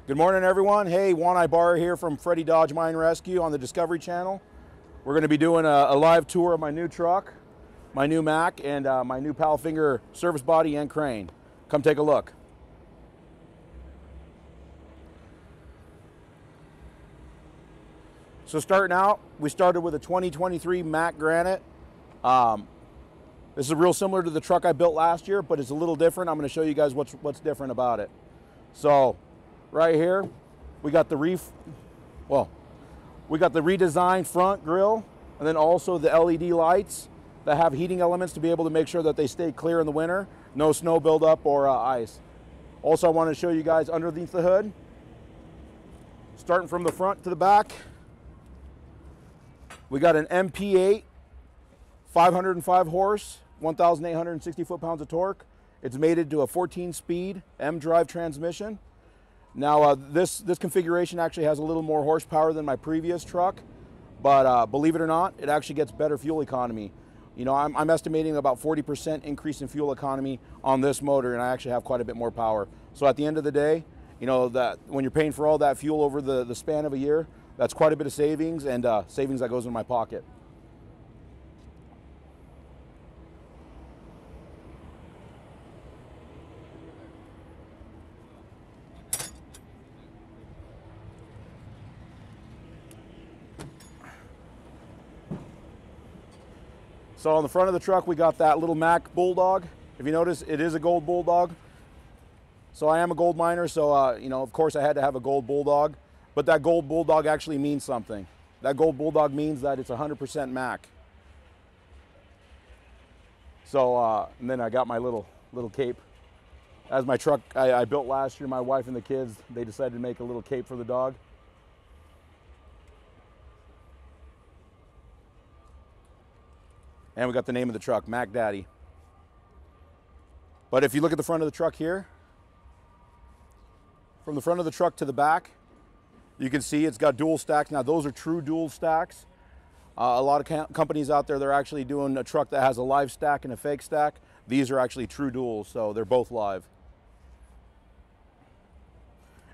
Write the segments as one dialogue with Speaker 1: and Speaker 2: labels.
Speaker 1: Good morning, everyone. Hey, Juan Ibarra here from Freddy Dodge Mine Rescue on the Discovery Channel. We're going to be doing a live tour of my new truck, my new Mack, and my new Palfinger service body and crane. Come take a look. So starting out, we started with a 2023 Mack Granite. This is real similar to the truck I built last year, but it's a little different. I'm going to show you guys what's different about it. So right here, we got the redesigned front grille, and then also the LED lights that have heating elements to be able to make sure that they stay clear in the winter, no snow buildup or ice. Also, I want to show you guys underneath the hood, starting from the front to the back. We got an MP8, 505 horse, 1,860 foot-pounds of torque. It's mated to a 14-speed M-drive transmission. Now, this configuration actually has a little more horsepower than my previous truck, but believe it or not, it actually gets better fuel economy. You know, I'm estimating about 40% increase in fuel economy on this motor, and I actually have quite a bit more power. So at the end of the day, you know, that when you're paying for all that fuel over the span of a year, that's quite a bit of savings, and savings that goes in my pocket. So on the front of the truck, we got that little Mack Bulldog. If you notice, it is a gold Bulldog. So I am a gold miner, so you know, of course I had to have a gold Bulldog. But that gold Bulldog actually means something. That gold Bulldog means that it's 100% Mack. So, and then I got my little cape. As my truck I built last year, my wife and the kids, they decided to make a little cape for the dog. And we got the name of the truck, Mack Daddy. But if you look at the front of the truck here, from the front of the truck to the back, you can see it's got dual stacks. Now those are true dual stacks. A lot of companies out there, they're actually doing a truck that has a live stack and a fake stack. These are actually true duals, so they're both live.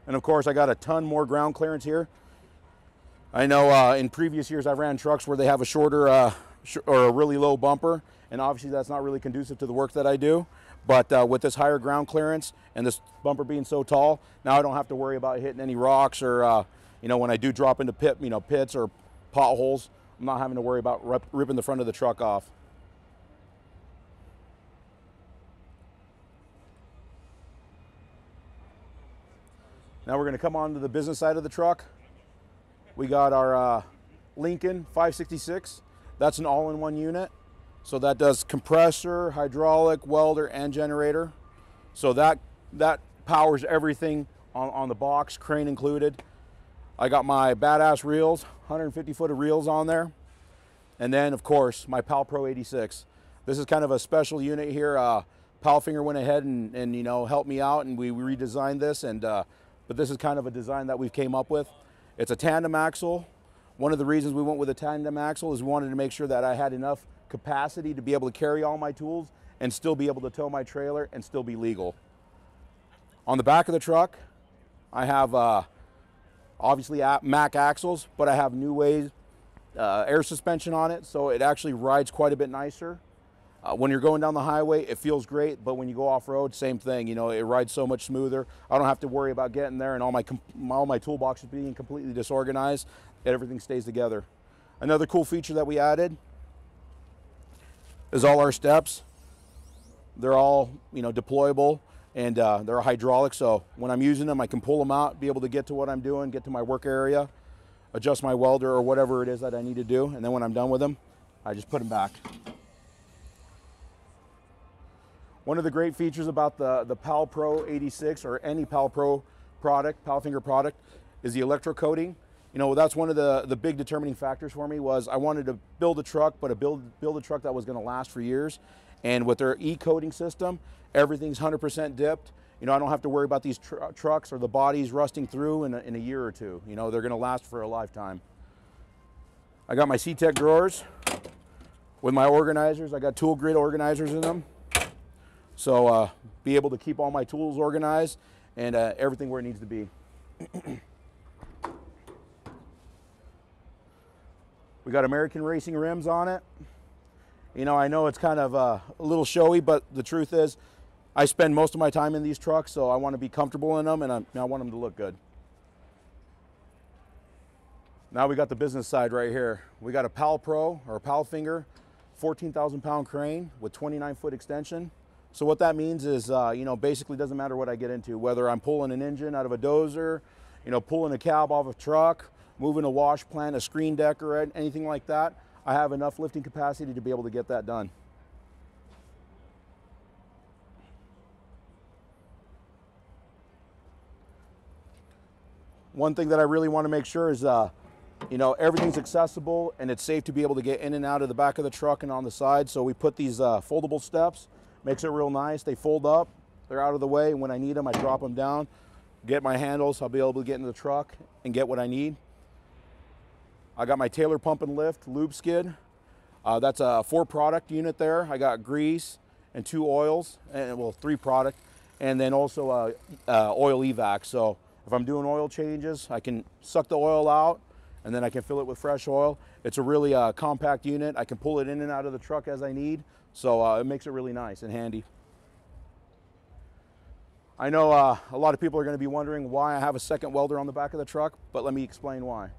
Speaker 1: And of course, I got a ton more ground clearance here. I know in previous years I've ran trucks where they have a shorter or a really low bumper, and obviously that's not really conducive to the work that I do. But with this higher ground clearance and this bumper being so tall, now I don't have to worry about hitting any rocks or you know, when I do drop into pits or potholes, I'm not having to worry about ripping the front of the truck off. Now we're going to come on to the business side of the truck. We got our Lincoln 566. That's an all-in-one unit. So that does compressor, hydraulic, welder, and generator. So that powers everything on the box, crane included. I got my badass reels, 150 foot of reels on there. And then, of course, my Pal Pro 86. This is kind of a special unit here. Palfinger went ahead and you know, helped me out, and we redesigned this. And but this is kind of a design that we've came up with. It's a tandem axle. One of the reasons we went with a tandem axle is we wanted to make sure that I had enough capacity to be able to carry all my tools and still be able to tow my trailer and still be legal. On the back of the truck, I have obviously Mack axles, but I have New Wave air suspension on it, so it actually rides quite a bit nicer. When you're going down the highway, it feels great, but when you go off-road, same thing. You know, it rides so much smoother. I don't have to worry about getting there and all my toolboxes being completely disorganized. Everything stays together. Another cool feature that we added is all our steps. They're all, you know, deployable, and they're hydraulic, so when I'm using them, I can pull them out, be able to get to what I'm doing, get to my work area, adjust my welder or whatever it is that I need to do, and then when I'm done with them, I just put them back. One of the great features about the Pal Pro 86 or any Pal Pro product, Palfinger product, is the electrocoating. You know, that's one of the big determining factors for me. Was I wanted to build a truck, but build a truck that was going to last for years. And with their e-coating system, everything's 100% dipped. You know, I don't have to worry about these trucks or the bodies rusting through in a year or two. You know, they're going to last for a lifetime. I got my C-Tech drawers with my organizers. I got tool grid organizers in them. So be able to keep all my tools organized and everything where it needs to be. We got American Racing rims on it. You know, I know it's kind of a little showy, but the truth is I spend most of my time in these trucks, so I want to be comfortable in them, and I want them to look good. Now we got the business side right here. We got a Pal Pro, or Palfinger, 14,000 pound crane with 29-foot extension. So what that means is, you know, basically doesn't matter what I get into, whether I'm pulling an engine out of a dozer, you know, pulling a cab off a truck, moving a wash plant, a screen deck, or anything like that, I have enough lifting capacity to be able to get that done. One thing that I really want to make sure is, you know, everything's accessible and it's safe to be able to get in and out of the back of the truck and on the side. So we put these foldable steps, makes it real nice. They fold up, they're out of the way, and when I need them, I drop them down, get my handles, I'll be able to get in the truck and get what I need. I got my Taylor pump and lift lube skid. That's a 4-product unit there. I got grease and 2 oils, and well, 3 product, and then also oil evac. So if I'm doing oil changes, I can suck the oil out and then I can fill it with fresh oil. It's a really compact unit. I can pull it in and out of the truck as I need. So it makes it really nice and handy. I know a lot of people are going to be wondering why I have a second welder on the back of the truck, but let me explain why.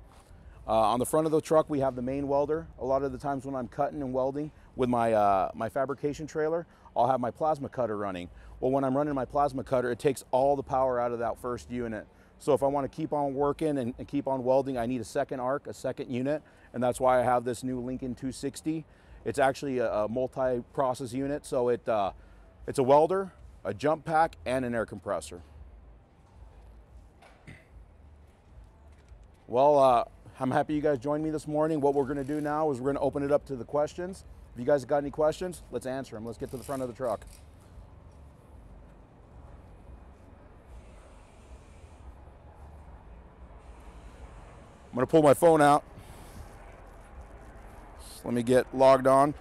Speaker 1: On the front of the truck, we have the main welder. A lot of the times when I'm cutting and welding with my, my fabrication trailer, I'll have my plasma cutter running. Well, when I'm running my plasma cutter, it takes all the power out of that first unit. So if I want to keep on working and keep on welding, I need a second arc, a second unit, and that's why I have this new Lincoln 260. It's actually a multi-process unit, so it's a welder, a jump pack, and an air compressor. Well, I'm happy you guys joined me this morning. What we're going to do now is we're going to open it up to the questions. If you guys got any questions, let's answer them. Let's get to the front of the truck. I'm going to pull my phone out. So let me get logged on.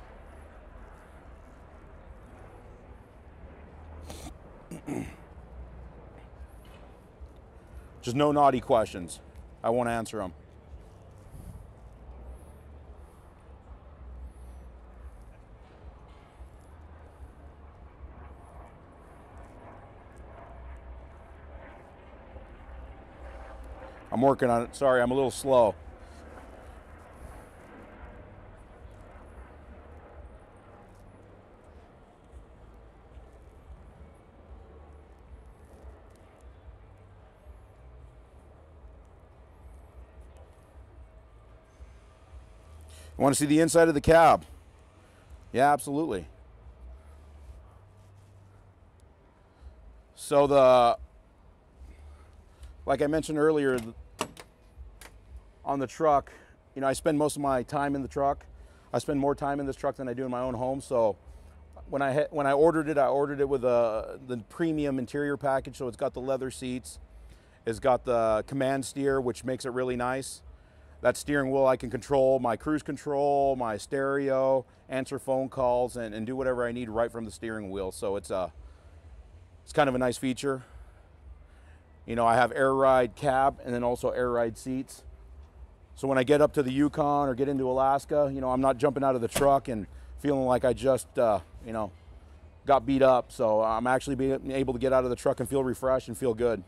Speaker 1: Just no naughty questions. I won't answer them. I'm working on it. Sorry, I'm a little slow. You want to see the inside of the cab? Yeah, absolutely. So like I mentioned earlier, on the truck, you know, I spend most of my time in the truck. I spend more time in this truck than I do in my own home. So when I ordered it with the premium interior package. So it's got the leather seats, it's got the command steer, which makes it really nice. That steering wheel, I can control my cruise control, my stereo, answer phone calls, and do whatever I need right from the steering wheel. So it's kind of a nice feature. You know, I have air ride cab and then also air ride seats. So when I get up to the Yukon or get into Alaska, you know, I'm not jumping out of the truck and feeling like I just, you know, got beat up. So I'm actually being able to get out of the truck and feel refreshed and feel good.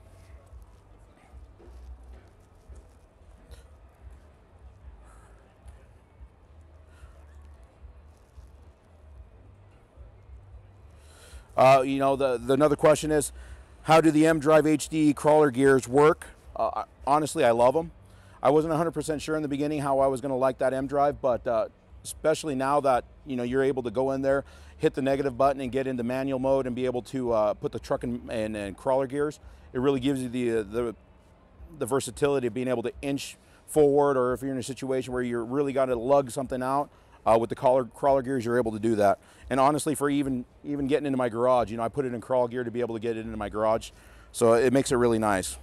Speaker 1: You know, another question is, how do the mDrive HD crawler gears work? Honestly, I love them. I wasn't 100% sure in the beginning how I was going to like that mDrive, but especially now that, you know, you're able to go in there, hit the negative button and get into manual mode and be able to put the truck in crawler gears, it really gives you the versatility of being able to inch forward, or if you're in a situation where you're really got to lug something out, with the crawler gears, you're able to do that. And honestly, for even getting into my garage, you know, I put it in crawl gear to be able to get it into my garage. So it makes it really nice.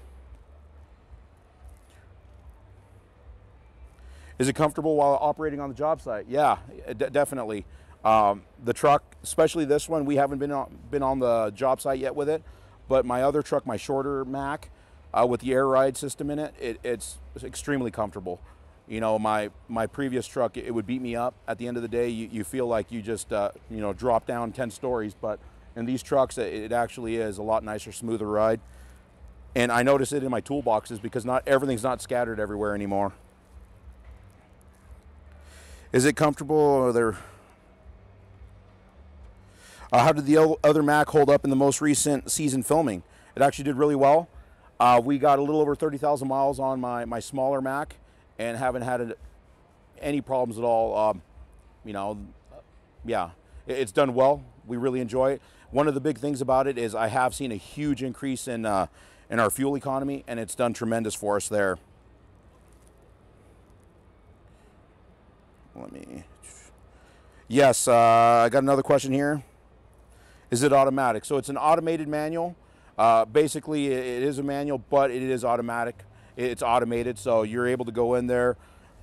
Speaker 1: Is it comfortable while operating on the job site? Yeah, definitely. The truck, especially this one, we haven't been on the job site yet with it, but my other truck, my shorter Mack, with the air ride system in it, it's extremely comfortable. You know, my previous truck, it would beat me up. At the end of the day, you feel like you just, you know, drop down 10 stories. But in these trucks, it actually is a lot nicer, smoother ride. And I notice it in my toolboxes because not everything's not scattered everywhere anymore. Is it comfortable? Or there? How did the other Mack hold up in the most recent season filming? It actually did really well. We got a little over 30,000 miles on my smaller Mack and haven't had any problems at all. You know, yeah, it's done well. We really enjoy it. One of the big things about it is I have seen a huge increase in our fuel economy, and it's done tremendous for us there. Yes, I got another question here. Is it automatic? So it's an automated manual. Basically, it is a manual, but it is automatic. It's automated, so you're able to go in there,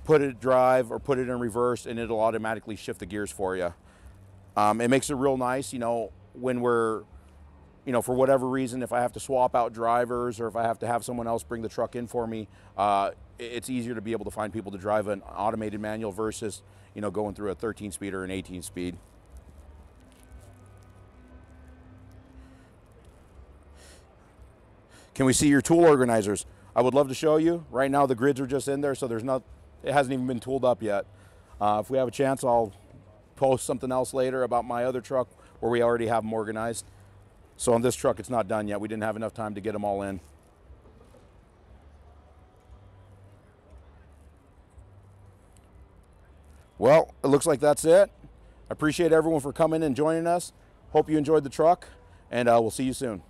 Speaker 1: put it drive or put it in reverse, and it'll automatically shift the gears for you. It makes it real nice, you know, when we're, you know, for whatever reason, if I have to swap out drivers or if I have to have someone else bring the truck in for me, it's easier to be able to find people to drive an automated manual versus, you know, going through a 13-speed or an 18-speed. Can we see your tool organizers? I would love to show you. Right now the grids are just in there, so it hasn't even been tooled up yet. If we have a chance, I'll post something else later about my other truck where we already have them organized. So on this truck, it's not done yet. We didn't have enough time to get them all in. Well, it looks like that's it. I appreciate everyone for coming and joining us. Hope you enjoyed the truck, and we'll see you soon.